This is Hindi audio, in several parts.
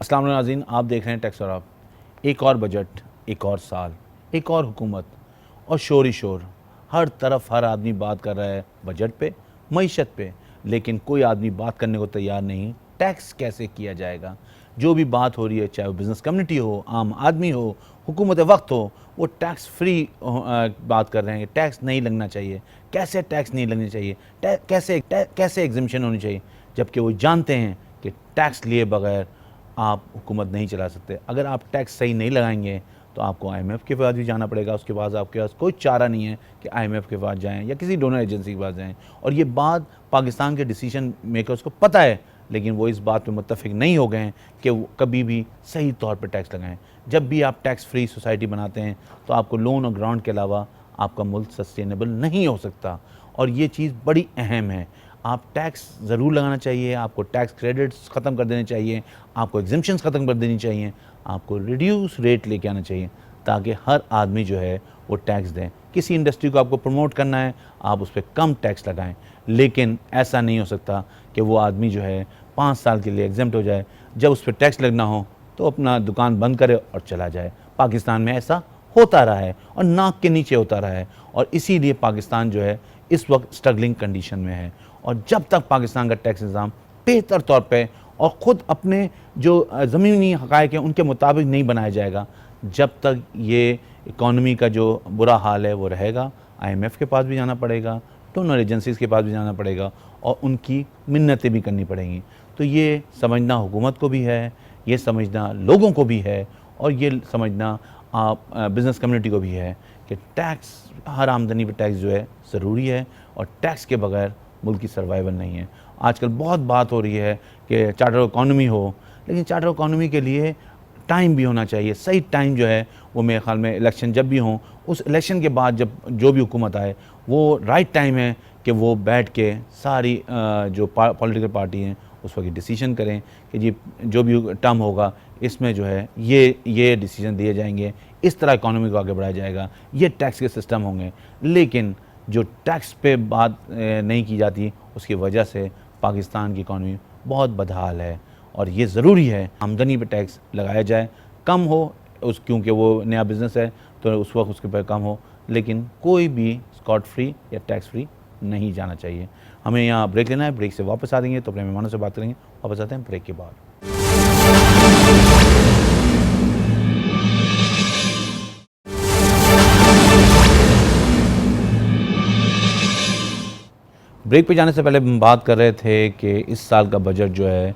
अस्सलाम वालेकुम नाज़रीन, आप देख रहे हैं टैक्स और आप। एक और बजट, एक और साल, एक और हुकूमत और शोर ही शोर। हर तरफ हर आदमी बात कर रहा है बजट पे, मईशत पे, लेकिन कोई आदमी बात करने को तैयार नहीं टैक्स कैसे किया जाएगा। जो भी बात हो रही है, चाहे वो बिज़नेस कम्युनिटी हो, आम आदमी हो, हुकूमत वक्त हो, वो टैक्स फ्री बात कर रहे हैं। टैक्स नहीं लगना चाहिए, कैसे टैक्स नहीं लगनी चाहिए, कैसे एग्जिम्पशन होनी चाहिए, जबकि वो जानते हैं कि टैक्स लिए बगैर आप हुकूमत नहीं चला सकते। अगर आप टैक्स सही नहीं लगाएंगे तो आपको आईएमएफ के पास भी जाना पड़ेगा। उसके बाद आपके पास कोई चारा नहीं है कि आईएमएफ के पास जाएं या किसी डोनर एजेंसी के पास जाएं। और ये बात पाकिस्तान के डिसीजन मेकर्स को पता है, लेकिन वो इस बात पे मुत्तफिक नहीं हो गए हैं कि वो कभी भी सही तौर पे टैक्स लगाएं। जब भी आप टैक्स फ्री सोसाइटी बनाते हैं तो आपको लोन और ग्रांट के अलावा आपका मुल्क सस्टेनेबल नहीं हो सकता, और ये चीज़ बड़ी अहम है। आप टैक्स ज़रूर लगाना चाहिए, आपको टैक्स क्रेडिट्स ख़त्म कर देने चाहिए, आपको एग्जिम्पशंस ख़त्म कर देनी चाहिए, आपको रिड्यूस रेट लेके आना चाहिए ताकि हर आदमी जो है वो टैक्स दें। किसी इंडस्ट्री को आपको प्रमोट करना है, आप उस पर कम टैक्स लगाएं, लेकिन ऐसा नहीं हो सकता कि वो आदमी जो है 5 साल के लिए एग्जेम्प्ट हो जाए, जब उस पर टैक्स लगना हो तो अपना दुकान बंद करे और चला जाए। पाकिस्तान में ऐसा होता रहा है और नाक के नीचे होता रहा है, और इसीलिए पाकिस्तान जो है इस वक्त स्ट्रगलिंग कंडीशन में है। और जब तक पाकिस्तान का टैक्स निज़ाम बेहतर तौर पे और ख़ुद अपने जो ज़मीनी हक़ाइक़ हैं उनके मुताबिक नहीं बनाया जाएगा, जब तक ये इकॉनमी का जो बुरा हाल है वो रहेगा। आईएमएफ के पास भी जाना पड़ेगा, डोनर एजेंसीज़ के पास भी जाना पड़ेगा और उनकी मिन्नतें भी करनी पड़ेंगी। तो ये समझना हुकूमत को भी है, ये समझना लोगों को भी है, और ये समझना आप बिज़नेस कम्युनिटी को भी है कि टैक्स, हर आमदनी पर टैक्स जो है ज़रूरी है, और टैक्स के बगैर मुल्क की सर्वाइवल नहीं है। आजकल बहुत बात हो रही है कि चार्टर इकॉनमी हो, लेकिन चार्टर इकॉनमी के लिए टाइम भी होना चाहिए। सही टाइम जो है वो मेरे ख्याल में इलेक्शन जब भी हों, उस इलेक्शन के बाद जब जो भी हुकूमत आए, वो राइट टाइम है कि वो बैठ के सारी जो पॉलिटिकल पार्टी हैं उस वक्त डिसीजन करें कि जी जो भी टर्म होगा इसमें जो है ये डिसीजन दिए जाएंगे, इस तरह इकॉनमी को आगे बढ़ाया जाएगा, ये टैक्स के सिस्टम होंगे। लेकिन जो टैक्स पे बात नहीं की जाती, उसकी वजह से पाकिस्तान की इकॉनमी बहुत बदहाल है, और ये ज़रूरी है आमदनी पे टैक्स लगाया जाए, कम हो उस, क्योंकि वो नया बिज़नेस है तो उस वक्त उसके पर कम हो, लेकिन कोई भी स्कॉट फ्री या टैक्स फ्री नहीं जाना चाहिए। हमें यहाँ ब्रेक लेना है, ब्रेक से वापस आ देंगे तो अपने मेहमानों से बात करेंगे। वापस आते हैं ब्रेक के बाद। ब्रेक पे जाने से पहले हम बात कर रहे थे कि इस साल का बजट जो है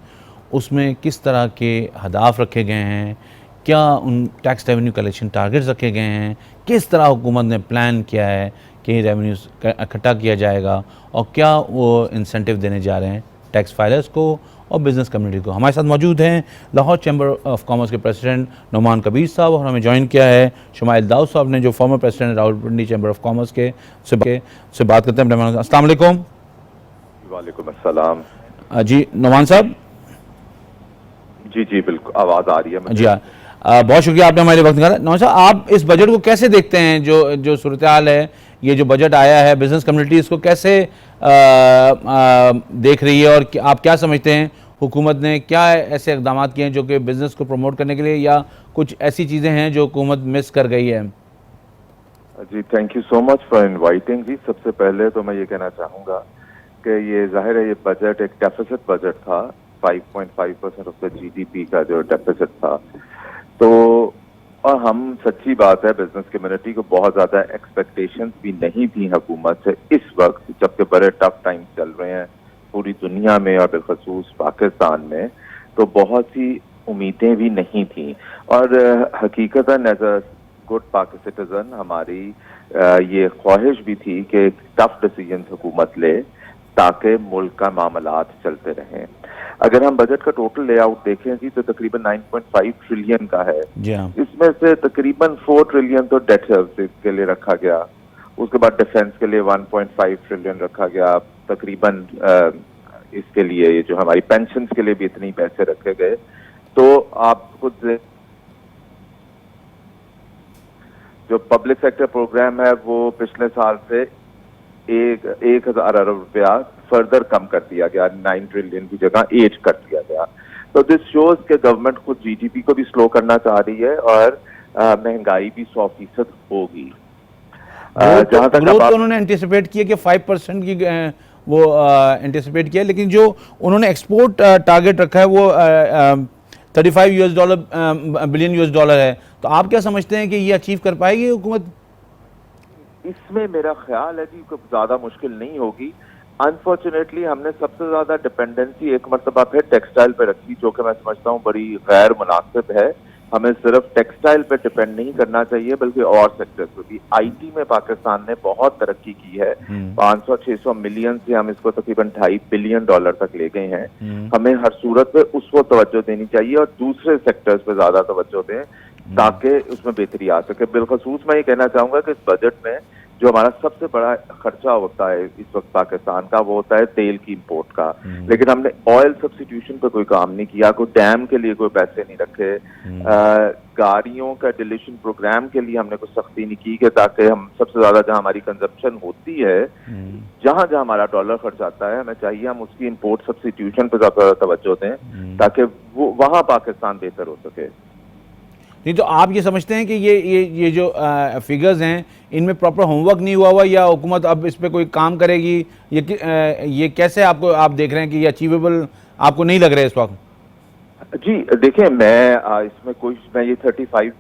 उसमें किस तरह के हदाफ रखे गए हैं, क्या उन टैक्स रेवेन्यू कलेक्शन टारगेट्स रखे गए हैं, किस तरह हुकूमत ने प्लान किया है कि रेवेन्यूज़ इकट्ठा किया जाएगा, और क्या वो इंसेंटिव देने जा रहे हैं टैक्स फाइलर्स को और बिज़नेस कम्युनिटी को। हमारे साथ मौजूद हैं लाहौर चैम्बर ऑफ कॉमर्स के प्रेसिडेंट नुमान कबीर साहब, और हमें ज्वाइन किया है शुमाइल दाऊद साहब ने, जो former president Rawalpindi chamber of commerce के। से बात करते हैं। अस्सलाम वालेकुम। वालेकुम अस्सलाम। जी नुमान साहब। जी जी बिल्कुल, आवाज़ आ रही है मुझे। जी हाँ, बहुत शुक्रिया आपने हमारे वक्त निकाला। नुमान साहब, आप इस बजट को कैसे देखते हैं? जो सूरत हाल है, ये जो बजट आया है, बिज़नेस कम्युनिटी इसको कैसे देख रही है, और आप क्या समझते हैं हुकूमत ने क्या ऐसे इक़दाम किए हैं जो कि बिज़नेस को प्रमोट करने के लिए, या कुछ ऐसी चीज़ें हैं जो हुकूमत मिस कर गई है? जी thank you so much for inviting. जी सबसे पहले तो मैं ये कहना चाहूँगा कि ये जाहिर है ये बजट एक डेफिसिट बजट था, 5.5% ऑफ द जीडीपी का जो डेफिसिट था। तो और हम, सच्ची बात है, बिजनेस कम्युनिटी को बहुत ज़्यादा एक्सपेक्टेशंस भी नहीं थी हुकूमत से इस वक्त, जबकि बड़े टफ टाइम चल रहे हैं पूरी दुनिया में और बिलखसूस पाकिस्तान में, तो बहुत सी उम्मीदें भी नहीं थी। और हकीकतन एज अ गुड पाक सिटीजन हमारी ये ख्वाहिश भी थी कि टफ डिसीजन हुकूमत ले ताकि मुल्क का मामलात चलते रहें। अगर हम बजट का टोटल लेआउट देखें जी तो तकरीबन 9.5 ट्रिलियन का है। इसमें से तकरीबन 4 ट्रिलियन तो डेट सर्विस के लिए रखा गया, उसके बाद डिफेंस के लिए 1.5 ट्रिलियन रखा गया, तकरीबन इसके लिए ये जो हमारी पेंशन के लिए भी इतने पैसे रखे गए। तो आप खुद जो पब्लिक सेक्टर प्रोग्राम है वो पिछले साल से 1,000 अरब रुपया फर्दर कम कर दिया गया, 9 ट्रिलियन की जगह 8 कर दिया गया। तो दिस शोज के गवर्नमेंट खुद जीडीपी को भी स्लो करना चाह रही है और महंगाई भी 100% होगी। जहां तक ग्रोथ तो उन्होंने एंटिसिपेट किया कि 5% की वो एंटिसिपेट किया, लेकिन जो उन्होंने एक्सपोर्ट टारगेट रखा है वो $35 बिलियन है। तो आप क्या समझते हैं कि ये अचीव कर पाएगी हुकूमत? इसमें मेरा ख्याल है कि ज्यादा मुश्किल नहीं होगी। अनफॉर्चुनेटली हमने सबसे ज्यादा डिपेंडेंसी एक मरतबा फिर टेक्सटाइल पे रखी, जो कि मैं समझता हूँ बड़ी गैर मुनासिब है। हमें सिर्फ टेक्सटाइल पे डिपेंड नहीं करना चाहिए बल्कि और सेक्टर्स पे भी। आईटी में पाकिस्तान ने बहुत तरक्की की है। 500-600 मिलियन से हम इसको तकरीबन $2.5 बिलियन तक ले गए हैं। हमें हर सूरत पे उसको तवज्जो देनी चाहिए और दूसरे सेक्टर्स पे ज्यादा तवज्जो दें ताकि उसमें बेहतरी आ सके। बिलखसूस मैं ये कहना चाहूंगा कि इस बजट में जो हमारा सबसे बड़ा खर्चा होता है इस वक्त पाकिस्तान का, वो होता है तेल की इंपोर्ट का। लेकिन हमने ऑयल सब्स्टिट्यूशन पे कोई काम नहीं किया, कोई डैम के लिए कोई पैसे नहीं रखे, गाड़ियों का डिलीशन प्रोग्राम के लिए हमने कुछ सख्ती नहीं की कि ताकि हम सबसे ज्यादा जहां हमारी कंजप्शन होती है, जहां जहां हमारा डॉलर खर्च आता है, हमें चाहिए हम उसकी इंपोर्ट सब्स्टिट्यूशन पे ज्यादा तवज्जो दें ताकि वो वहां पाकिस्तान बेहतर हो सके। नहीं तो आप ये समझते हैं कि ये जो फिगर्स हैं इनमें प्रॉपर होमवर्क नहीं हुआ हुआ, या हुकूमत अब इस पे कोई काम करेगी? ये कैसे आप देख रहे हैं कि ये अचीवेबल आपको नहीं लग रहा है इस वक्त? जी देखिए, मैं ये 35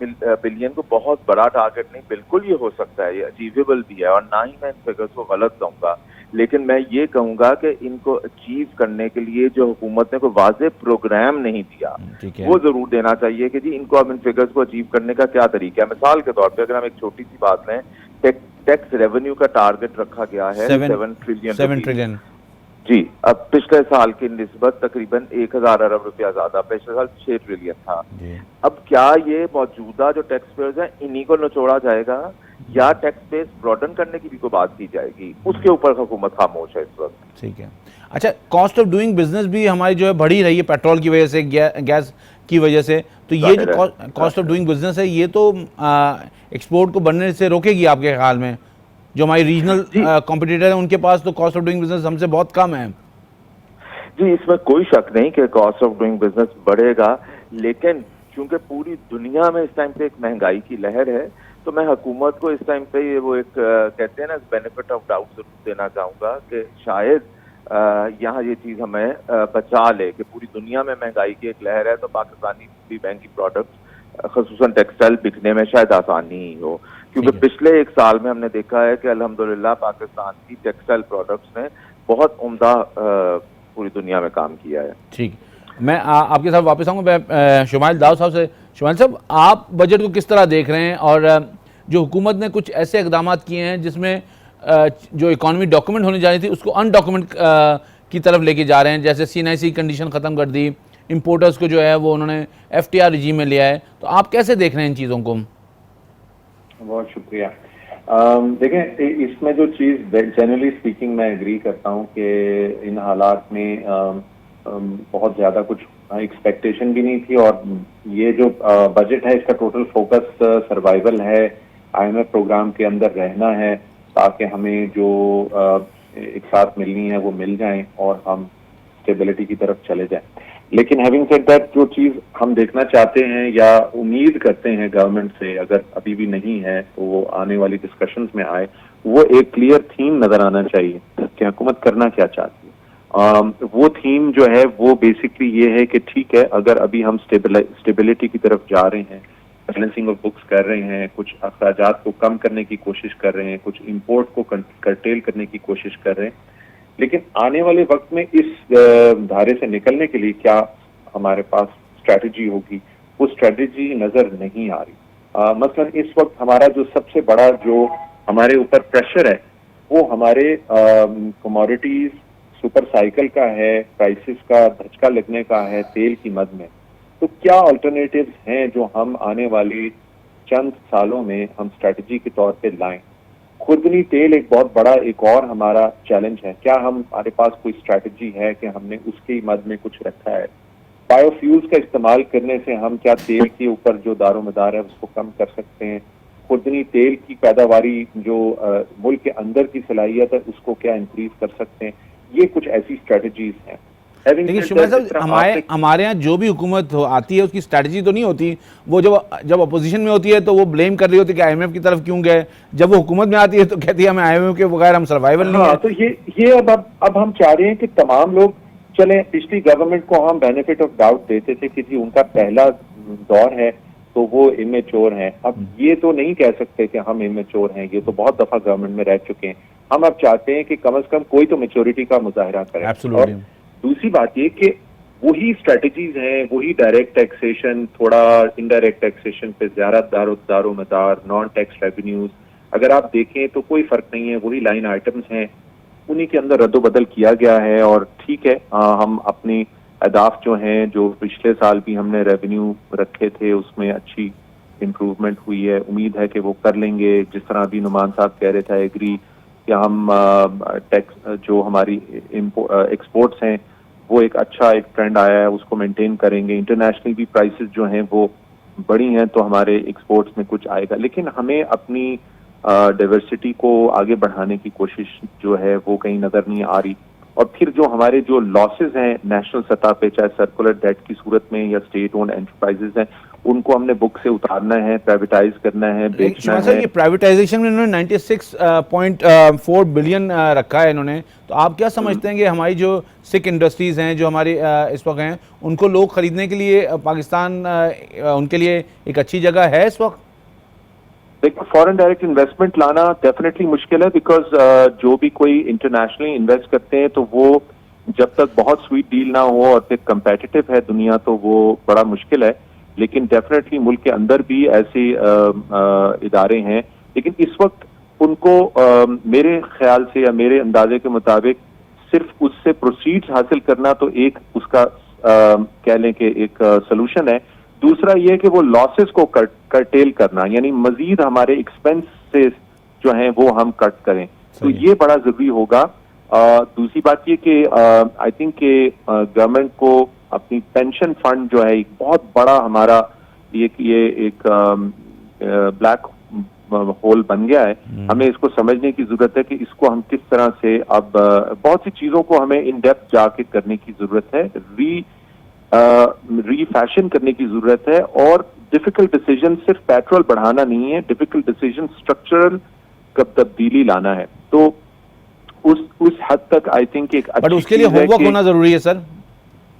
बिलियन को बहुत बड़ा टारगेट नहीं, बिल्कुल ये हो सकता है, ये अचीवेबल भी है और ना ही मैं इन फिगर्स को गलत कहूंगा। लेकिन मैं ये कहूंगा कि इनको अचीव करने के लिए जो हुकूमत ने कोई वाज़ेह प्रोग्राम नहीं दिया, वो जरूर देना चाहिए कि जी इनको अब इन फिगर्स को अचीव करने का क्या तरीका है। मिसाल के तौर पर अगर हम एक छोटी सी बात लें, टैक्स रेवेन्यू का टारगेट रखा गया है 7 ट्रिलियन। जी, अब पिछले साल की निस्बत तकरीबन 1000 अरब रुपया ज्यादा, पिछले साल 6 ट्रिलियन था। अब क्या ये मौजूदा जो टैक्स पेयर्स हैं इन्हीं को निचोड़ा जाएगा या टैक्स बेस ब्रॉडन करने की भी कोई बात की जाएगी? उसके ऊपर हुकूमत खामोश है इस वक्त। ठीक है। अच्छा, कॉस्ट ऑफ डूइंग बिजनेस भी हमारी जो है बढ़ी रही है पेट्रोल की वजह से, गैस की वजह से। तो ये जो कॉस्ट ऑफ डूइंग बिजनेस है ये तो एक्सपोर्ट को बढ़ने से रोकेगी आपके ख्याल में? जो हमारी रीजनल कॉम्पिटिटर है उनके पास तो कॉस्ट ऑफ डूइंग बिजनेस हमसे बहुत कम है। जी, इसमें कोई शक नहीं कि कॉस्ट ऑफ डूइंग बिजनेस बढ़ेगा, लेकिन चूंकि पूरी दुनिया में इस टाइम पे एक महंगाई की लहर है, तो मैं हुकूमत को इस टाइम पे ये वो एक कहते हैं ना बेनिफिट ऑफ डाउट जरूर देना चाहूंगा कि शायद यहाँ ये चीज हमें बचा ले कि पूरी दुनिया में महंगाई की एक लहर है तो पाकिस्तानी भी महंगी प्रोडक्ट्स खसूसन टेक्सटाइल बिकने में शायद आसानी ही हो। क्योंकि पिछले एक साल में हमने देखा है कि अल्हम्दुलिल्लाह पाकिस्तान की टेक्सटाइल प्रोडक्ट्स ने बहुत उम्दा पूरी दुनिया में काम किया है। ठीक, मैं आपके साथ वापस आऊँगा। मैं शुमाइल दाऊद साहब से। शुमाइल साहब, आप बजट को किस तरह देख रहे हैं, और जो हुकूमत ने कुछ ऐसे इकदाम किए हैं जिसमें जो इकॉनमी डॉक्यूमेंट होने जा रही थी उसको अनडॉक्यूमेंट की तरफ लेके जा रहे हैं, जैसे CNIC कंडीशन ख़त्म कर दी, इम्पोर्टर्स को जो है वो उन्होंने FTR रिजीम में लिया है। तो आप कैसे देख रहे हैं इन चीज़ों को? बहुत शुक्रिया। देखें, इसमें जो चीज़ जनरली स्पीकिंग मैं एग्री करता हूँ कि इन हालात में बहुत ज़्यादा कुछ एक्सपेक्टेशन भी नहीं थी, और ये जो बजट है इसका टोटल फोकस सर्वाइवल है, IMF प्रोग्राम के अंदर रहना है ताकि हमें जो एक साथ मिलनी है वो मिल जाएं और हम स्टेबिलिटी की तरफ चले जाएं। लेकिन हैविंग सेड दैट, जो चीज हम देखना चाहते हैं या उम्मीद करते हैं गवर्नमेंट से, अगर अभी भी नहीं है तो वो आने वाली डिस्कशंस में आए, वो एक क्लियर थीम नजर आना चाहिए कि हुकूमत करना क्या चाहती है। वो थीम जो है वो बेसिकली ये है कि ठीक है, अगर अभी हम स्टेबिलिटी की तरफ जा रहे हैं, बैलेंसिंग ऑफ बुक्स कर रहे हैं, कुछ अखराजात को कम करने की कोशिश कर रहे हैं, कुछ इंपोर्ट को कर्टेल करने की कोशिश कर रहे हैं, लेकिन आने वाले वक्त में इस धारे से निकलने के लिए क्या हमारे पास स्ट्रैटेजी होगी, वो स्ट्रैटेजी नजर नहीं आ रही। मसलन इस वक्त हमारा जो सबसे बड़ा जो हमारे ऊपर प्रेशर है वो हमारे कमोडिटीज सुपर साइकिल का है, प्राइसेस का धचका लगने का है तेल की मद में। तो क्या अल्टरनेटिव्स हैं जो हम आने वाली चंद सालों में हम स्ट्रैटेजी के तौर पे लाएं? खुर्दनी तेल एक बहुत बड़ा एक और हमारा चैलेंज है। क्या हमारे पास कोई स्ट्रैटेजी है कि हमने उसके मद में कुछ रखा है? बायोफ्यूल्स का इस्तेमाल करने से हम क्या तेल के ऊपर जो दारोमदार है उसको कम कर सकते हैं? खुर्दनी तेल की पैदावारी जो मुल्क के अंदर की सलाहियत है उसको क्या इंक्रीज कर सकते हैं? ये कुछ ऐसी स्ट्रैटेजीज हैं। Having लेकिन said शुमाइल that, साहब, हमारे यहाँ जो भी हुकूमत आती है उसकी स्ट्रैटेजी तो नहीं होती। वो जब अपोजिशन में होती है तो वो ब्लेम कर रही होती है कि IMF की तरफ क्यों गए, जब वो हुकूमत में आती है तो कहती है हमें IMF के बगैर हम सर्वाइवल नहीं हाँ, है। तो ये अब हम चाह रहे हैं कि तमाम लोग चले, पिछली गवर्नमेंट को हम बेनिफिट ऑफ डाउट देते थे कि जी उनका पहला दौर है तो वो इमेच्योर हैं। अब ये तो नहीं कह सकते कि हम इमेच्योर हैं, ये तो बहुत दफा गवर्नमेंट में रह चुके हैं। हम अब चाहते हैं कि कम से कम कोई तो मेच्योरिटी का मुजाहरा करें। और दूसरी बात ये कि वही स्ट्रेटजीज हैं, वही डायरेक्ट टैक्सेशन, थोड़ा इनडायरेक्ट टैक्सेशन पे ज्यादा दारोमदार, नॉन टैक्स रेवेन्यूज, अगर आप देखें तो कोई फर्क नहीं है, वही लाइन आइटम्स हैं, उन्हीं के अंदर रद्दोबदल किया गया है। और ठीक है, हम अपनी अहदाफ जो हैं, जो पिछले साल भी हमने रेवेन्यू रखे थे उसमें अच्छी इम्प्रूवमेंट हुई है, उम्मीद है कि वो कर लेंगे। जिस तरह अभी नुमान साहब कह रहे थे, एग्री कि हम टैक्स जो हमारी एक्सपोर्ट्स हैं वो एक अच्छा एक ट्रेंड आया है, उसको मेंटेन करेंगे। इंटरनेशनल भी प्राइसेस जो हैं वो बढ़ी हैं तो हमारे एक्सपोर्ट्स में कुछ आएगा, लेकिन हमें अपनी डाइवर्सिटी को आगे बढ़ाने की कोशिश जो है वो कहीं नजर नहीं आ रही। और फिर जो हमारे जो लॉसेस हैं नेशनल सतह पे, चाहे सर्कुलर डेट की सूरत में या स्टेट ओन्ड एंटरप्राइजेज हैं, उनको हमने बुक से उतारना है, प्राइवेटाइज करना है, बेचना है। ये प्राइवेटाइजेशन में इन्होंने 96.4 बिलियन रखा है इन्होंने, तो आप क्या समझते हैं कि हमारी जो सिक इंडस्ट्रीज हैं जो हमारी इस वक्त हैं, उनको लोग खरीदने के लिए पाकिस्तान उनके लिए एक अच्छी जगह है इस वक्त? देखो, फॉरेन डायरेक्ट इन्वेस्टमेंट लाना डेफिनेटली मुश्किल है, बिकॉज जो भी कोई इंटरनेशनली इन्वेस्ट करते हैं तो वो जब तक बहुत स्वीट डील ना हो और फिर कंपेटिटिव है दुनिया, तो वो बड़ा मुश्किल है। लेकिन डेफिनेटली मुल्क के अंदर भी ऐसे इदारे हैं, लेकिन इस वक्त उनको मेरे ख्याल से या मेरे अंदाजे के मुताबिक सिर्फ उससे प्रोसीड्स हासिल करना तो एक उसका कह लें कि एक सोल्यूशन है। दूसरा ये कि वो लॉसेस को कर्टेल करना, यानी मजीद हमारे एक्सपेंसेस जो हैं वो हम कट करें, तो ये बड़ा जरूरी होगा। दूसरी बात ये कि आई थिंक कि गवर्नमेंट को अपनी पेंशन फंड जो है एक बहुत बड़ा हमारा ये एक ब्लैक होल बन गया है, हमें इसको समझने की जरूरत है कि इसको हम किस तरह से अब बहुत सी चीजों को हमें इन डेप्थ जाके करने की जरूरत है, रीफैशन करने की जरूरत है। और डिफिकल्ट डिसीजन सिर्फ पेट्रोल बढ़ाना नहीं है, डिफिकल्ट डिसीजन स्ट्रक्चरल तब्दीली लाना है। तो उस हद तक आई थिंक एक बट उसके लिए होमवर्क होना जरूरी है सर।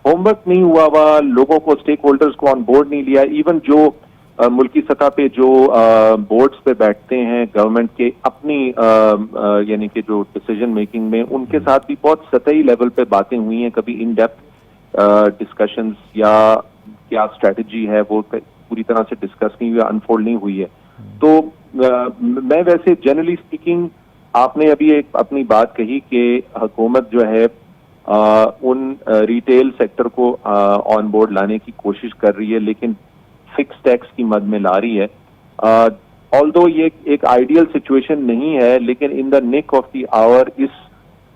होमवर्क नहीं हुआ हुआ, लोगों को, स्टेक होल्डर्स को ऑन बोर्ड नहीं लिया। इवन जो मुल्की सतह पे जो बोर्ड्स पे बैठते हैं गवर्नमेंट के अपनी यानी कि जो डिसीजन मेकिंग में, उनके साथ भी बहुत सतही लेवल पे बातें हुई हैं, कभी इन डेप्थ डिस्कशंस या क्या स्ट्रेटजी है वो पूरी तरह से डिस्कस नहीं हुई, अनफोल्ड नहीं हुई है। तो मैं वैसे जनरली स्पीकिंग, आपने अभी एक अपनी बात कही कि हुकूमत जो है उन रिटेल सेक्टर को ऑन बोर्ड लाने की कोशिश कर रही है, लेकिन फिक्स टैक्स की मद में ला रही है। ऑल्दो ये एक आइडियल सिचुएशन नहीं है, लेकिन in the nick of the hour इस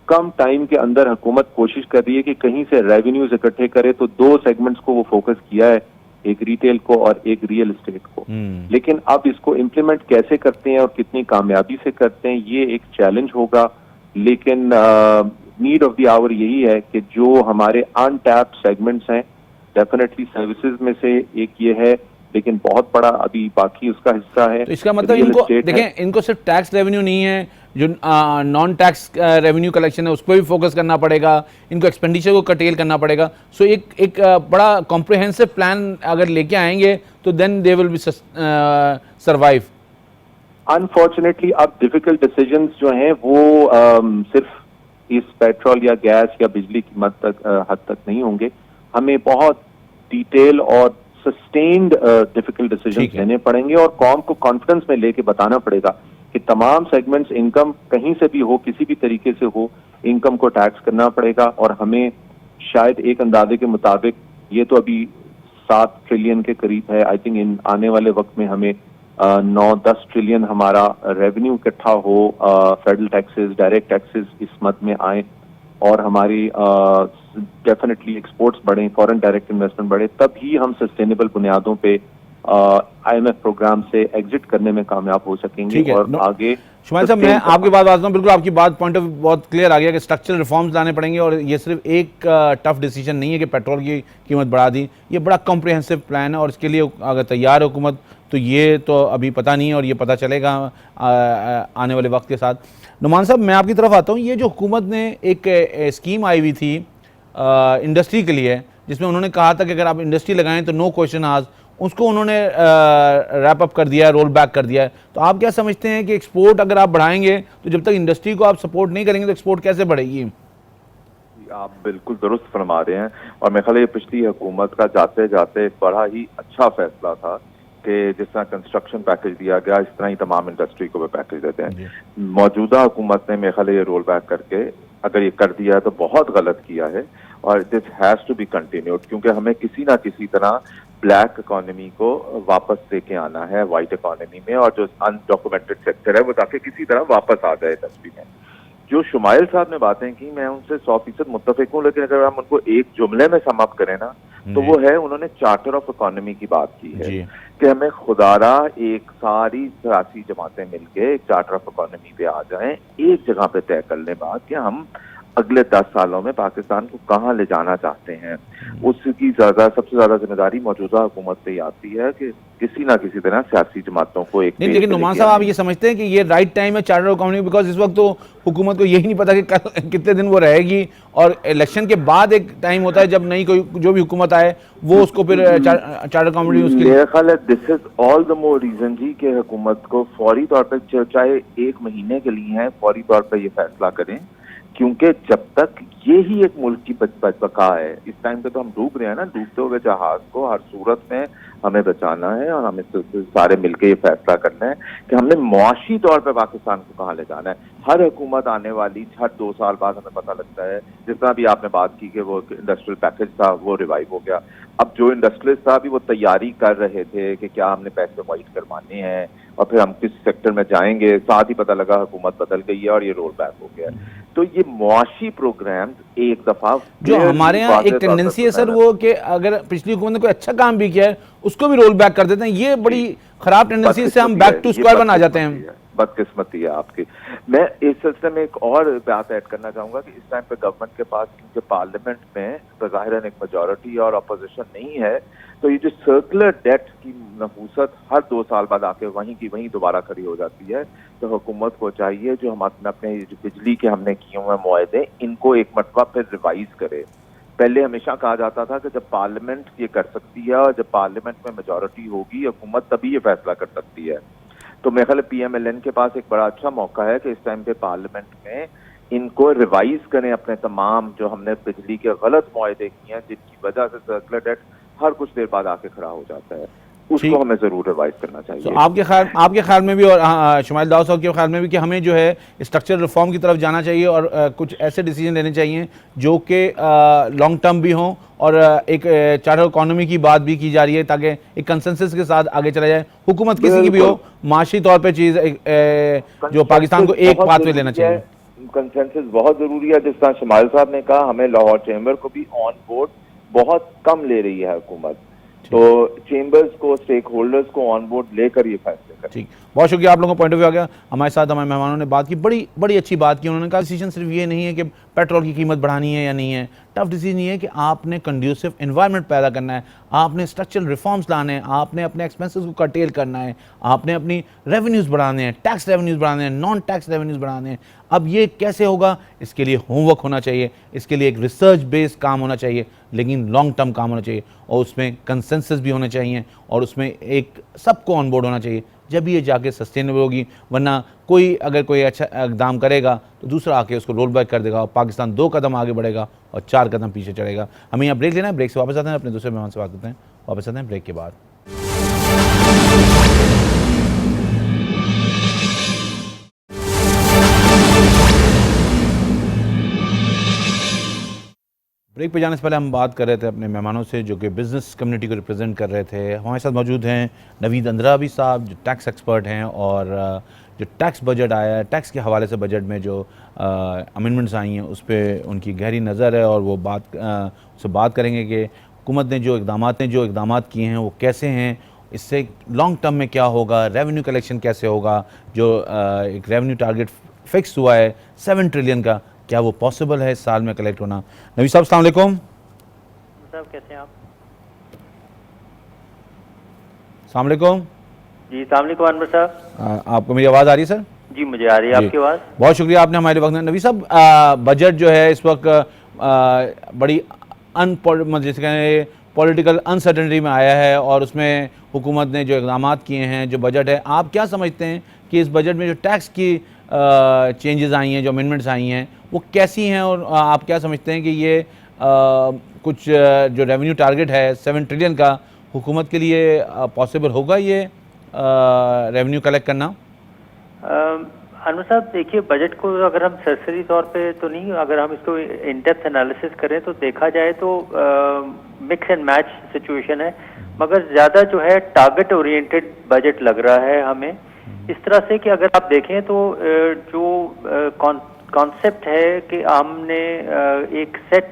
कम टाइम के अंदर हुकूमत कोशिश कर रही है कि कहीं से रेवेन्यूज इकट्ठे करे। तो दो सेगमेंट्स को वो फोकस किया है, एक रिटेल को और एक रियल एस्टेट को। लेकिन अब इसको इम्प्लीमेंट कैसे करते हैं और कितनी कामयाबी से करते हैं, ये एक चैलेंज होगा। लेकिन नीड ऑफ द आवर यही है कि जो हमारे अनटैप्ड सेगमेंट्स हैं, डेफिनेटली सर्विसेज में से एक ये है, लेकिन बहुत बड़ा अभी बाकी उसका हिस्सा है। तो इसका मतलब इनको देखें, इनको सिर्फ टैक्स रेवेन्यू नहीं है, जो नॉन टैक्स रेवेन्यू कलेक्शन है उस पर भी फोकस करना पड़ेगा, इनको एक्सपेंडिचर को कटेल करना पड़ेगा। सो एक बड़ा कॉम्प्रिहेंसिव प्लान अगर लेके आएंगे तो then they will be survive. Unfortunately अब डिफिकल्ट डिसीजंस जो हैं वो सिर्फ इस पेट्रोल या गैस या बिजली की हद तक नहीं होंगे, हमें बहुत डिटेल और सस्टेन्ड डिफिकल्ट डिसीजंस लेने पड़ेंगे और कॉम को कॉन्फिडेंस में लेके बताना पड़ेगा कि तमाम सेगमेंट्स, इनकम कहीं से भी हो, किसी भी तरीके से हो, इनकम को टैक्स करना पड़ेगा। और हमें शायद एक अंदाजे के मुताबिक ये तो अभी 7 ट्रिलियन के करीब है, आई थिंक इन आने वाले वक्त में हमें 9-10 ट्रिलियन हमारा रेवेन्यू इकट्ठा हो, फेडरल टैक्सेस, डायरेक्ट टैक्सेस इस मद में आए और हमारी डेफिनेटली एक्सपोर्ट्स बढ़ें, फॉरेन डायरेक्ट इन्वेस्टमेंट बढ़े, तब ही हम सस्टेनेबल बुनियादों पे IMF प्रोग्राम से एग्जिट करने में कामयाब हो सकेंगे ठीक है। और आगे शुमाइल साहब, मैं आपकी बात बात हूँ, बिल्कुल आपकी बात पॉइंट ऑफ बहुत क्लियर आ गया कि स्ट्रक्चरल रिफॉर्म्स लाने पड़ेंगे और ये सिर्फ एक टफ डिसीजन नहीं है कि पेट्रोल की कीमत बढ़ा दी। ये बड़ा कॉम्प्रिहेंसिव प्लान है और इसके लिए अगर तैयार है हुकूमत तो ये तो अभी पता नहीं है और ये पता चलेगा आने वाले वक्त के साथ। नुमान साहब, मैं आपकी तरफ आता हूँ। ये जो हुकूमत ने एक स्कीम आई हुई थी इंडस्ट्री के लिए, जिसमें उन्होंने कहा था कि अगर आप इंडस्ट्री लगाएं तो नो क्वेश्चन आज, उसको उन्होंने रैप अप कर दिया है, रोल बैक कर दिया है। तो आप क्या समझते हैं कि एक्सपोर्ट अगर आप बढ़ाएंगे तो जब तक इंडस्ट्री को आप सपोर्ट नहीं करेंगे तो एक्सपोर्ट कैसे बढ़ेगी? आप बिल्कुल दुरुस्त फरमा रहे हैं और मेरे ख्याल ये पिछली हुकूमत का जाते जाते बड़ा ही अच्छा फैसला था कि जिस तरह कंस्ट्रक्शन पैकेज दिया गया इस तरह ही तमाम इंडस्ट्री को भी पैकेज देते हैं। मौजूदा हुकूमत ने मेरे ख्याल ये रोल बैक करके अगर ये कर दिया है तो बहुत गलत किया है और this has to be continued, क्योंकि हमें किसी ना किसी तरह ब्लैक इकोनॉमी को वापस लेके आना है व्हाइट इकोनॉमी में, और जो अनडॉक्यूमेंटेड सेक्टर है वो ताकि किसी तरह वापस आ जाए इंडस्ट्री में। जो शुमाइल साहब ने बातें की मैं उनसे 100% मुत्तफिक हूँ, लेकिन अगर हम उनको एक जुमले में सम अप करें ना तो वो है, उन्होंने चार्टर ऑफ इकोनॉमी की बात की है कि हमें खुदारा एक सारी सियासी जमातें मिलके एक चार्टर ऑफ इकोनॉमी पे आ जाएं, एक जगह पे तय कर लें बात कि हम अगले 10 सालों में पाकिस्तान को कहाँ ले जाना चाहते हैं। उसकी सबसे ज्यादा जिम्मेदारी मौजूदा हुकूमत पे आती है कि किसी ना किसी तरह सियासी जमातों को एक नहीं, लेकिन नुमान साहब आप ये समझते हैं कि ये राइट टाइम है चार्टर ऑफ इकोनॉमी? बिकॉज इस वक्त तो हुकूमत को यही नहीं पता कि कल कितने दिन वो रहेगी और इलेक्शन के बाद एक टाइम होता है जब नई कोई जो भी हुकूमत आए वो उसको फिर चार्टर इकोनॉमी उसके लिए। मेरा ख्याल है this is all the more reason जी कि हुकूमत को फौरी तौर पर चाहे 1 महीने के लिए है फौरी तौर पर ये फैसला करें, क्योंकि जब तक ये ही एक मुल्क की बका है। इस टाइम पे तो हम डूब रहे हैं ना, डूबते हुए जहाज को हर सूरत में हमें बचाना है और हमें सारे मिलकर ये फैसला करना है कि हमने मुआशी तौर पे पाकिस्तान को कहाँ ले जाना है। हर हुकूमत आने वाली हर 2 साल बाद हमें पता लगता है, जिस तरह भी आपने बात की कि वो इंडस्ट्रियल पैकेज था वो रिवाइव हो गया। अब जो इंडस्ट्रियलिस्ट था अभी वो तैयारी कर रहे थे कि क्या हमने पैसे वाइट करवाने हैं और फिर हम किस सेक्टर में जाएंगे, साथ ही पता लगा हुकूमत बदल गई है और ये रोल बैक हो गया। तो ये मुआशी प्रोग्राम एक दफा जो हमारे यहाँ एक टेंडेंसी है सर वो कि अगर पिछली हुकूमत ने कोई अच्छा काम भी किया है उसको भी रोल बैक कर देते हैं। ये बड़ी खराब टेंडेंसी, इससे हम बैक टू स्क्वायर वन आ जाते हैं। बदकिस्मती है आपकी। मैं इस सिलसिले में एक और बात ऐड करना चाहूंगा कि इस टाइम पे गवर्नमेंट के पास क्योंकि पार्लियामेंट में ज़ाहिरन एक मेजॉरिटी और अपोजिशन नहीं है, तो ये जो सर्कुलर डेट की नफूसत हर 2 साल बाद आके वहीं की वहीं दोबारा खड़ी हो जाती है। तो हुकूमत को चाहिए जो हम अपने जो बिजली के हमने किए हुए मुआहदे इनको एक मरतबा फिर रिवाइज करे। पहले हमेशा कहा जाता था कि जब पार्लियामेंट ये कर सकती है और जब पार्लियामेंट में मेजॉरिटी होगी हुकूमत तभी ये फैसला कर सकती है। तो मेरे ख्याल PMLN के पास एक बड़ा अच्छा मौका है कि इस टाइम पे पार्लियामेंट में इनको रिवाइज करें अपने तमाम जो हमने बिजली के गलत मुआहदे किए हैं जिनकी वजह से सर्कुलर डेट हर कुछ देर बाद आके खड़ा हो जाता है, उसको हमें जरूर रिवाइज करना चाहिए। तो आपके ख्याल में भी और शुमाइल दाऊद साहब के ख्याल में भी कि हमें जो है स्ट्रक्चरल रिफॉर्म की तरफ जाना चाहिए और कुछ ऐसे डिसीजन लेने चाहिए जो कि लॉन्ग टर्म भी हों और एक चार्टर इकोनॉमी की बात भी की जा रही है ताकि एक कंसेंसस के साथ आगे चला जाए। हुकूमत किसी की भी हो, माशी तौर पर चीज़ जो पाकिस्तान को एक पाथवे लेना चाहिए। कंसेंसस बहुत जरूरी है। जिस तरह शुमाइल साहब ने कहा, हमें लाहौर चैम्बर को भी ऑन बोर्ड बहुत कम ले रही है हुकूमत, तो चेंबर्स को स्टेक होल्डर्स को ऑन बोर्ड लेकर ये फैसले करें। ठीक, बहुत शुक्रिया। आप लोगों का पॉइंट ऑफ व्यू आ गया। हमारे साथ हमारे मेहमानों ने बात की, बड़ी अच्छी बात की। उन्होंने कहा डिसीजन सिर्फ ये नहीं है कि पेट्रोल की कीमत बढ़ानी है या नहीं है, टफ डिसीजन ये है कि आपने कंड्यूसिव एनवायरनमेंट पैदा करना है, आपने स्ट्रक्चरल रिफॉर्म्स लाने हैं, आपने अपने एक्सपेंसेस को कर्टेल करना है, आपने अपनी रेवेन्यूज़ बढ़ाने हैं, टैक्स रेवेन्यूज़ बढ़ाने हैं, नॉन टैक्स रेवेन्यूज़ बढ़ाने हैं। अब ये कैसे होगा, इसके लिए होमवर्क होना चाहिए, इसके लिए एक रिसर्च बेस्ड काम होना चाहिए, लेकिन लॉन्ग टर्म काम होना चाहिए और उसमें कंसेंसस भी होने चाहिए और उसमें एक सबको ऑन बोर्ड होना चाहिए, जब ये जाके सस्टेनेबल होगी। वरना अगर कोई अच्छा इक़दाम करेगा तो दूसरा आके उसको रोल बैक कर देगा और पाकिस्तान 2 कदम आगे बढ़ेगा और 4 कदम पीछे चढ़ेगा। हमें यहाँ ब्रेक लेना है, ब्रेक से वापस आते हैं, अपने दूसरे मेहमान से बात करते हैं, वापस आते हैं ब्रेक के बाद। ब्रेक पे जाने से पहले हम बात कर रहे थे अपने मेहमानों से जो कि बिज़नेस कम्युनिटी को रिप्रेजेंट कर रहे थे। हमारे साथ मौजूद हैं नवीद अंद्राबी साहब जो टैक्स एक्सपर्ट हैं और जो टैक्स बजट आया है, टैक्स के हवाले से बजट में जो अमेंडमेंट्स आई हैं उस पर उनकी गहरी नज़र है और वो उससे बात करेंगे कि हुकूमत ने जो इक़दामात किए हैं वो कैसे हैं इससे लॉन्ग टर्म में क्या होगा, रेवेन्यू कलेक्शन कैसे होगा, जो एक रेवेन्यू टारगेट फिक्स हुआ है 7 ट्रिलियन का, क्या वो पॉसिबल है इस साल में कलेक्ट होना? नबी साहब अस्सलाम वालेकुम। साहब कैसे हैं आप? अस्सलाम वालेकुम। जी अस्सलाम वालेकुम अनवर साहब। आपको मेरी आवाज़ आ रही है सर? जी मुझे आ रही है जी। आपकी आवाज़। बहुत शुक्रिया आपने हमारे वक्त में। नबी साहब, बजट जो है इस वक्त बड़ी जैसे कहें पॉलिटिकल अनसर्टेनिटी में आया है और उसमें हुकूमत ने जो इक़दाम किए हैं, जो बजट है, आप क्या समझते हैं कि इस बजट में जो टैक्स की चेंजेस आई हैं, जो अमेंडमेंट्स आई हैं, वो कैसी हैं और आप क्या समझते हैं कि ये कुछ जो रेवेन्यू टारगेट है 7 ट्रिलियन का, हुकूमत के लिए पॉसिबल होगा ये रेवेन्यू कलेक्ट करना? अनवर साहब देखिए, बजट को अगर हम सरसरी तौर पे तो नहीं, अगर हम इसको इन डेप्थ एनालिसिस करें तो देखा जाए तो मिक्स एंड मैच सिचुएशन है, मगर ज़्यादा जो है टारगेट ओरिएंटेड बजट लग रहा है हमें। इस तरह से कि अगर आप देखें तो जो कॉन्सेप्ट है कि हमने एक सेट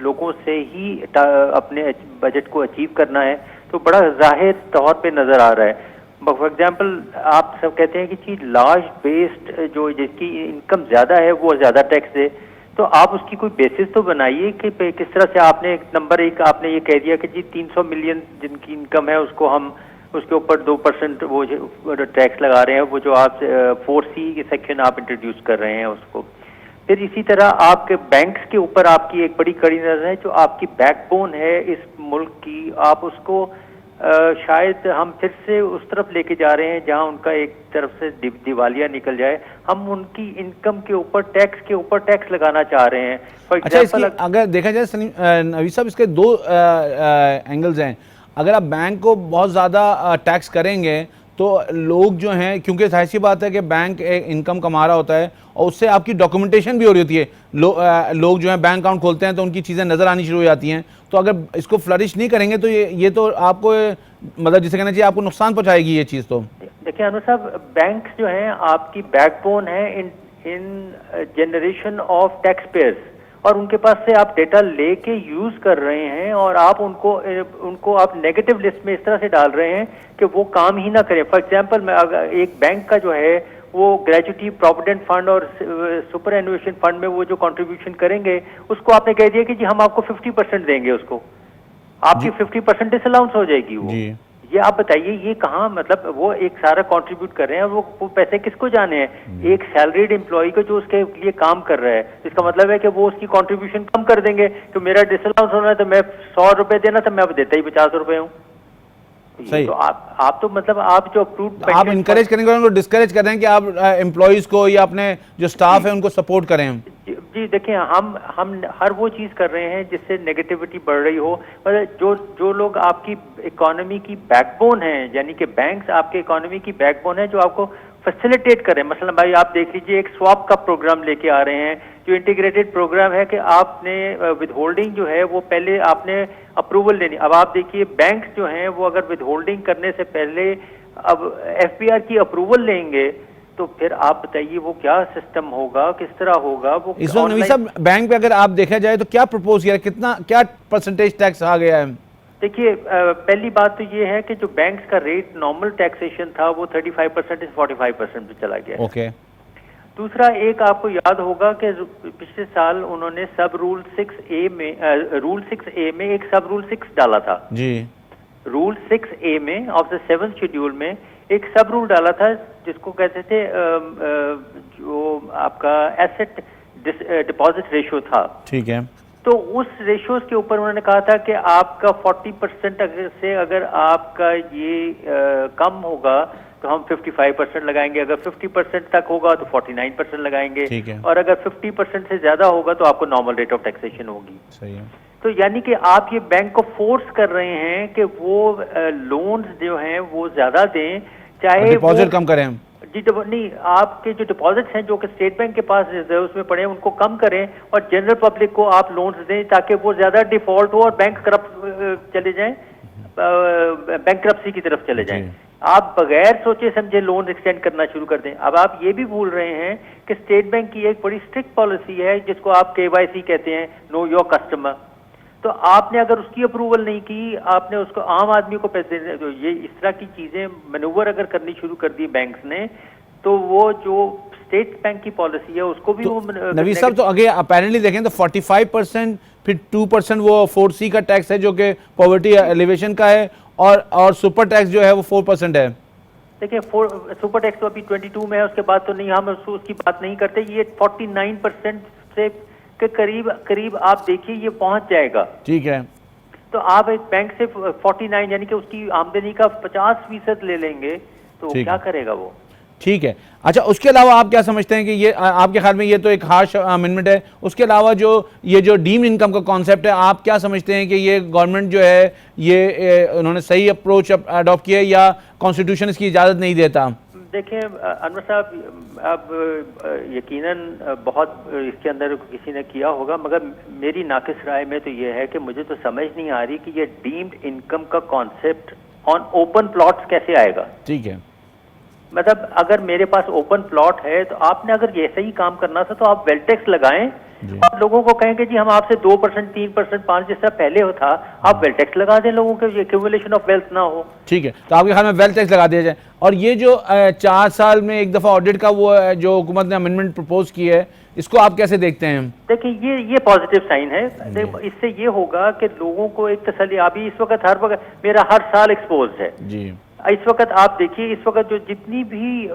लोगों से ही अपने बजट को अचीव करना है, तो बड़ा जाहिर तौर पे नज़र आ रहा है। फॉर एग्जाम्पल आप सब कहते हैं कि चीज लार्ज बेस्ड, जो जिसकी इनकम ज़्यादा है वो ज़्यादा टैक्स दे, तो आप उसकी कोई बेसिस तो बनाइए कि किस तरह से आपने एक आपने ये कह दिया कि जी 300 मिलियन जिनकी इनकम है उसको हम उसके ऊपर 2% वो टैक्स लगा रहे हैं, वो जो आप 4C सेक्शन आप इंट्रोड्यूस कर रहे हैं उसको। फिर इसी तरह आपके बैंक्स के ऊपर आपकी एक बड़ी कड़ी नजर है, जो आपकी बैकबोन है इस मुल्क की, आप उसको शायद हम फिर से उस तरफ लेके जा रहे हैं जहां उनका एक तरफ से दिवालिया निकल जाए। हम उनकी इनकम के ऊपर टैक्स लगाना चाह रहे हैं। फॉर अच्छा, एग्जाम्पल अगर देखा जाए नवीद साहब, इसके दो एंगल्स हैं। अगर आप बैंक को बहुत ज़्यादा टैक्स करेंगे तो लोग जो हैं, क्योंकि जाहिर सी बात है कि बैंक इनकम कमा रहा होता है और उससे आपकी डॉक्यूमेंटेशन भी हो रही होती है। लोग जो है बैंक अकाउंट खोलते हैं तो उनकी चीज़ें नज़र आनी शुरू हो जाती हैं। तो अगर इसको फ्लरिश नहीं करेंगे तो ये तो आपको मतलब जिसे कहना चाहिए आपको नुकसान पहुंचाएगी ये चीज़। तो देखिए अनु साहब, बैंक जो है आपकी बैकबोन है इन जनरेशन ऑफ टैक्स पेयर्स, और उनके पास से आप डेटा लेके यूज कर रहे हैं और आप उनको आप नेगेटिव लिस्ट में इस तरह से डाल रहे हैं कि वो काम ही ना करें। फॉर एग्जांपल मैं अगर एक बैंक का जो है वो ग्रेजुटी प्रोविडेंट फंड और सुपर एनुएशन फंड में वो जो कंट्रीब्यूशन करेंगे उसको आपने कह दिया कि जी हम आपको 50% देंगे, उसको आपकी 50% डिसअलाउंस हो जाएगी वो। ये आप बताइए ये कहाँ, मतलब वो एक सारा कंट्रीब्यूट कर रहे हैं, वो पैसे किसको जाने हैं? एक सैलरीड एम्प्लॉय को जो उसके लिए काम कर रहा है। इसका मतलब है कि वो उसकी कंट्रीब्यूशन कम कर देंगे। तो मेरा डिसअलाउंस होना है तो मैं 100 रुपए देना था, मैं अब देता ही 50 रुपए हूँ। सही। तो आप तो मतलब आप जो अप्रूव्ड, आप इनकरेज करेंगे और उनको डिस्करेज कर रहे हैं कि आप एम्प्लॉयज को या अपने जो स्टाफ है उनको सपोर्ट करें। जी देखिए, हम हर वो चीज कर रहे हैं जिससे नेगेटिविटी बढ़ रही हो। मतलब जो लोग आपकी इकोनॉमी की बैकबोन है, यानी कि बैंक्स आपके इकोनॉमी की बैकबोन है, जो आपको फैसिलिटेट करें। मसलन भाई आप देख लीजिए, एक स्वैप का प्रोग्राम लेके आ रहे हैं, जो इंटीग्रेटेड प्रोग्राम है कि आपने विदहोल्डिंग जो है वो पहले आपने अप्रूवल लेनी। अब आप देखिए बैंक्स जो हैं वो अगर विदहोल्डिंग करने से पहले अब FBR की अप्रूवल लेंगे तो फिर आप बताइए वो क्या सिस्टम होगा, किस तरह होगा वो। इस वक्त नवीद साहब बैंक पे अगर आप देखा जाए तो क्या प्रपोज किया, क्या परसेंटेज टैक्स आ गया है? देखिए पहली बात तो ये है कि जो बैंक्स का रेट नॉर्मल टैक्सेशन था वो 35% से 45% पे चला गया। ओके। दूसरा, एक आपको याद होगा कि पिछले साल उन्होंने सब रूल 6A में एक सब रूल 6 डाला था जी। रूल 6A में ऑफ द 7th शेड्यूल में एक सब रूल डाला था जिसको कहते थे जो आपका एसेट डिपॉजिट रेशियो था। ठीक है। तो उस रेशियोज के ऊपर उन्होंने कहा था कि आपका 40% से अगर आपका ये कम होगा तो हम 55% लगाएंगे, अगर 50% तक होगा तो 49% लगाएंगे, और अगर 50% से ज्यादा होगा तो आपको नॉर्मल रेट ऑफ टैक्सेशन होगी। सही है। तो यानी कि आप ये बैंक को फोर्स कर रहे हैं कि वो लोन्स जो हैं वो ज्यादा दें, चाहे डिपॉजिट कम करें। जी नहीं, आपके जो डिपॉजिट्स हैं जो कि स्टेट बैंक के पास रिजर्व्स में पड़े हैं उनको कम करें और जनरल पब्लिक को आप लोन्स दें ताकि वो ज्यादा डिफॉल्ट हो और बैंक करप्ट चले जाएं, बैंकरप्सी की तरफ चले जाएं। आप बगैर सोचे समझे लोन एक्सटेंड करना शुरू कर दें। अब आप ये भी भूल रहे हैं कि स्टेट बैंक की एक बड़ी स्ट्रिक्ट पॉलिसी है जिसको आप KYC कहते हैं, नो योर कस्टमर। तो आपने अगर उसकी अप्रूवल नहीं की, आपने उसको आम आदमी को पैसे देने, तो ये इस तरह की चीजें मैनूवर अगर करनी शुरू कर दी बैंक्स ने, तो वो जो स्टेट बैंक की पॉलिसी है उसको भी तो वो नवीद साहब, तो अगर अपेरेंटली देखें तो 45%, फिर 2% वो 4C का टैक्स है जो कि पॉवर्टी एलिवेशन का है, और सुपर टैक्स जो है वो 4% है। देखिए सुपर टैक्स तो अभी 22 में है, उसके बाद तो नहीं, हम उसकी बात नहीं करते। ये 49% से के करीब आप देखिए ये पहुंच जाएगा। ठीक है, तो आप एक बैंक से 49 यानी कि उसकी आमदनी का 50% ले लेंगे तो ठीक क्या है। करेगा वो? ठीक है। अच्छा, उसके अलावा आप क्या समझते हैं कि ये आपके ख्याल में ये तो एक हार्श अमेंडमेंट है, उसके अलावा जो ये जो डीम्ड इनकम का कॉन्सेप्ट है, आप क्या समझते हैं कि ये गवर्नमेंट जो है ये उन्होंने सही अप्रोच अडॉप्ट किया है या कॉन्स्टिट्यूशन इसकी इजाज़त नहीं देता? देखिए अनवर साहब, अब यकीनन बहुत इसके अंदर किसी ने किया होगा, मगर मेरी नाकिस राय में तो ये है कि मुझे तो समझ नहीं आ रही कि ये डीम्ड इनकम का कॉन्सेप्ट ऑन ओपन प्लॉट्स कैसे आएगा। ठीक है, मतलब अगर मेरे पास ओपन प्लॉट है तो आपने अगर ऐसा ही काम करना था तो आप वेल टैक्स लगाएं और लोगों को कहें कि जी हम आपसे 2%, 3%, 5% जैसा पहले हो था, आप वेल टैक्स लगा दें, लोगों के एक्यूमुलेशन ऑफ वेल्थ ना हो। ठीक है, तो आपके ख्याल में वेल्थ टैक्स लगा दिया जाए। और ये जो 4 साल में एक दफ़ा ऑडिट का वो जो हुकूमत ने अमेंडमेंट प्रपोज की है, इसको आप कैसे देखते हैं? देखिए ये पॉजिटिव साइन है। इससे ये होगा कि लोगों को एक तसल्ली। अभी इस वक्त हर वक्त मेरा हर साल एक्सपोज है जी, इस वक्त आप देखिए, इस वक्त जो जितनी भी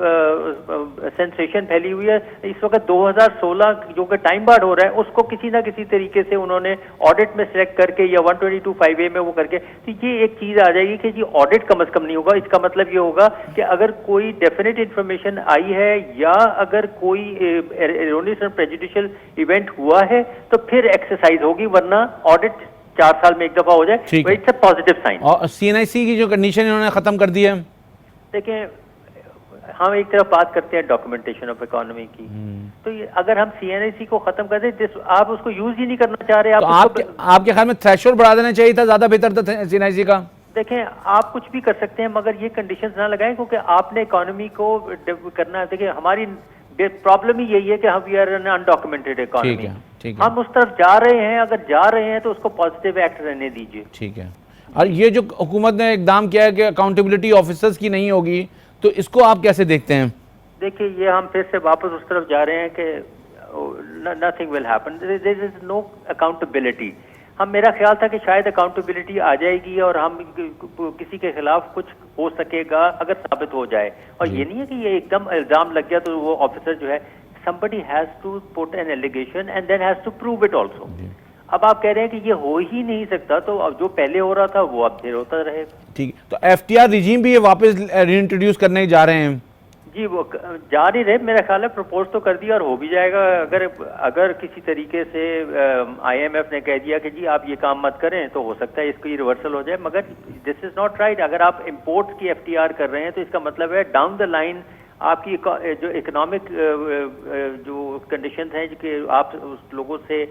सेंसेशन फैली हुई है, इस वक्त 2016 जो कि टाइम बार्ड हो रहा है, उसको किसी ना किसी तरीके से उन्होंने ऑडिट में सिलेक्ट करके या 122(5)A में वो करके, तो ये एक चीज आ जाएगी कि जी ऑडिट कम से कम नहीं होगा। इसका मतलब ये होगा कि अगर कोई डेफिनेट इंफॉर्मेशन आई है या अगर कोई एरोनियस और प्रेजुडिशियल इवेंट हुआ है तो फिर एक्सरसाइज होगी, वरना ऑडिट 4 साल में एक दफा हो जाए, इट्स अ पॉजिटिव साइन। और CNIC की जो कंडीशन इन्होंने खत्म कर दी है। देखिए हम एक तरफ बात करते हैं डॉक्यूमेंटेशन ऑफ इकोनॉमी की, तो ये अगर हम CNIC को खत्म कर दें, आप उसको यूज ही नहीं करना चाह रहे, तो आपके ख्याल में थ्रेशोल्ड बढ़ा देना चाहिए था, ज्यादा बेहतर था CNIC का? देखें आप कुछ भी कर सकते हैं मगर ये कंडीशंस ना लगाएं, क्योंकि आपने इकोनॉमी को करना है। देखिए हमारी प्रॉब्लम ही यही है कि हम we are an undocumented economy. हम उस तरफ जा रहे हैं, अगर जा रहे हैं तो उसको पॉजिटिव एक्ट रहने दीजिए। ठीक है। और ये जो हुकूमत ने इकदाम किया है कि अकाउंटेबिलिटी ऑफिसर्स की नहीं होगी, तो इसको आप कैसे देखते हैं? देखिए ये हम फिर से वापस उस तरफ जा रहे हैं कि nothing will happen, there is no accountability. मेरा ख्याल था कि शायद अकाउंटेबिलिटी आ जाएगी और हम किसी के खिलाफ कुछ हो सकेगा अगर साबित हो जाए, और ये नहीं है कि ये एकदम इल्जाम लग गया तो वो ऑफिसर जो है, somebody has to put an allegation and then has to prove it also। अब आप कह रहे हैं कि ये हो ही नहीं सकता, तो अब जो पहले हो रहा था वो अब फिर होता रहेगा। ठीक, तो FTR रिजीम भी ये वापस रीइंट्रोड्यूस करने जा रहे हैं? जी वो जा नहीं रहे, मेरा ख्याल है प्रपोज तो कर दिया और हो भी जाएगा। अगर किसी तरीके से IMF ने कह दिया कि जी आप ये काम मत करें तो हो सकता है इसकी रिवर्सल हो जाए, मगर दिस इज नॉट राइट। अगर आप इंपोर्ट की FTR कर रहे हैं तो इसका मतलब है डाउन द लाइन आपकी जो इकोनॉमिक जो कंडीशंस हैं कि आप उस लोगों से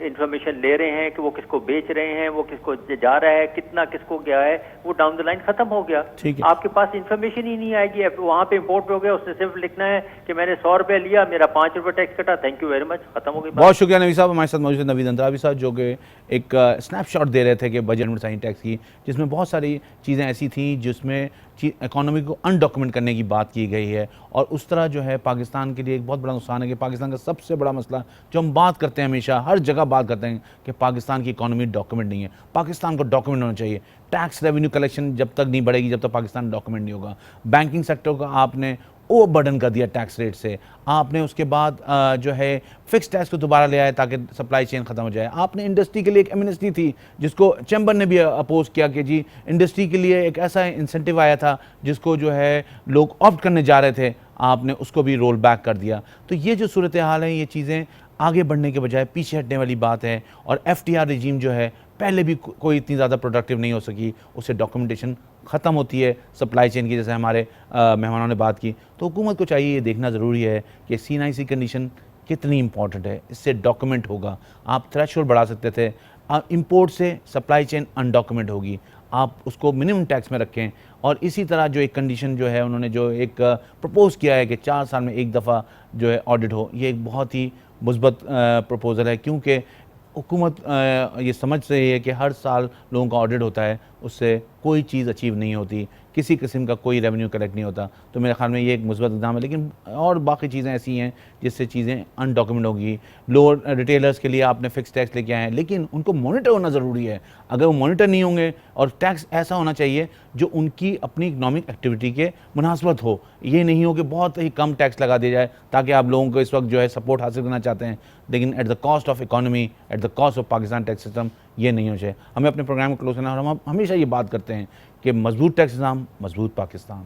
इंफॉर्मेशन ले रहे हैं कि वो किसको बेच रहे हैं, वो किसको जा रहा है, कितना किसको गया है, वो डाउन द लाइन खत्म हो गया। आपके पास इंफॉर्मेशन ही नहीं आएगी। वहां पे इंपोर्ट हो गया, उसने सिर्फ लिखना है कि मैंने 100 रुपये लिया, मेरा 5 रुपये टैक्स कटा, थैंक यू वेरी मच, खत्म हो गई। बहुत शुक्रिया नवीद साहब। हमारे साथ मौजूद नवीद अंतरावी साहब जो कि एक स्नैपशॉट दे रहे थे कि बजट में साइन टैक्स की, जिसमें बहुत सारी चीज़ें ऐसी थी जिसमें इकोनॉमी को अनडॉक्यूमेंट करने की बात की गई है, और उस तरह जो है पाकिस्तान के लिए एक बहुत बड़ा नुकसान है कि पाकिस्तान का सबसे बड़ा मसला जो हम बात करते हैं, हमेशा हर जगह बात करते हैं कि पाकिस्तान की इकोनॉमी डॉक्यूमेंट नहीं है। पाकिस्तान को डॉक्यूमेंट होना चाहिए। टैक्स रेवेन्यू कलेक्शन जब तक नहीं बढ़ेगी, जब तक पाकिस्तान डॉक्यूमेंट नहीं होगा। बैंकिंग सेक्टर को आपने वो बर्डन कर दिया टैक्स रेट से, आपने उसके बाद जो है फिक्स टैक्स को दोबारा ले आया ताकि सप्लाई चेन ख़त्म हो जाए। आपने इंडस्ट्री के लिए एक एमनेस्टी थी जिसको चैम्बर ने भी अपोज किया कि जी इंडस्ट्री के लिए एक ऐसा इंसेंटिव आया था जिसको जो है लोग ऑप्ट करने जा रहे थे, आपने उसको भी रोल बैक कर दिया। तो ये जो सूरत हाल है, ये चीज़ें आगे बढ़ने के बजाय पीछे हटने वाली बात है, और FTR रिजीम जो है पहले भी कोई इतनी ज़्यादा प्रोडक्टिव नहीं हो सकी, उससे डॉक्यूमेंटेशन ख़त्म होती है सप्लाई चेन की, जैसे हमारे मेहमानों ने बात की। तो हुकूमत को चाहिए ये देखना ज़रूरी है कि CNIC कंडीशन कितनी इंपॉर्टेंट है, इससे डॉक्यूमेंट होगा। आप थ्रेशोल्ड बढ़ा सकते थे, इंपोर्ट से सप्लाई चेन अनडॉक्यूमेंट होगी, आप उसको मिनिमम टैक्स में रखें। और इसी तरह जो एक कंडीशन जो है उन्होंने जो एक प्रपोज़ किया है कि 4 साल में एक दफ़ा जो है ऑडिट हो, ये एक बहुत ही मुस्बत प्रपोज़ल है, क्योंकि हुकूमत ये समझ रही है कि हर साल लोगों का ऑडिट होता है, उससे कोई चीज़ अचीव नहीं होती, किसी किस्म का कोई रेवेन्यू कलेक्ट नहीं होता, तो मेरे ख्याल में ये एक मुस्बत इक़दाम है। लेकिन और बाकी चीज़ें ऐसी हैं जिससे चीज़ें अनडॉक्यूमेंट होगी। लोअर रिटेलर्स के लिए आपने फ़िक्स टैक्स लेके आए हैं, लेकिन उनको मॉनिटर होना ज़रूरी है। अगर वो मॉनिटर नहीं होंगे, और टैक्स ऐसा होना चाहिए जो उनकी अपनी इकनॉमिक एक्टिविटी के मुनासबत हो, ये नहीं हो कि बहुत ही कम टैक्स लगा दिया जाए ताकि आप लोगों को इस वक्त जो है सपोर्ट हासिल करना चाहते हैं, लेकिन at the cost of economy, at the cost of Pakistan tax system, ये नहीं होना चाहिए। हमें अपने प्रोग्राम को क्लोज करना है और हम हमेशा ये बात करते हैं कि मजबूत टैक्स निज़ाम, मजबूत पाकिस्तान।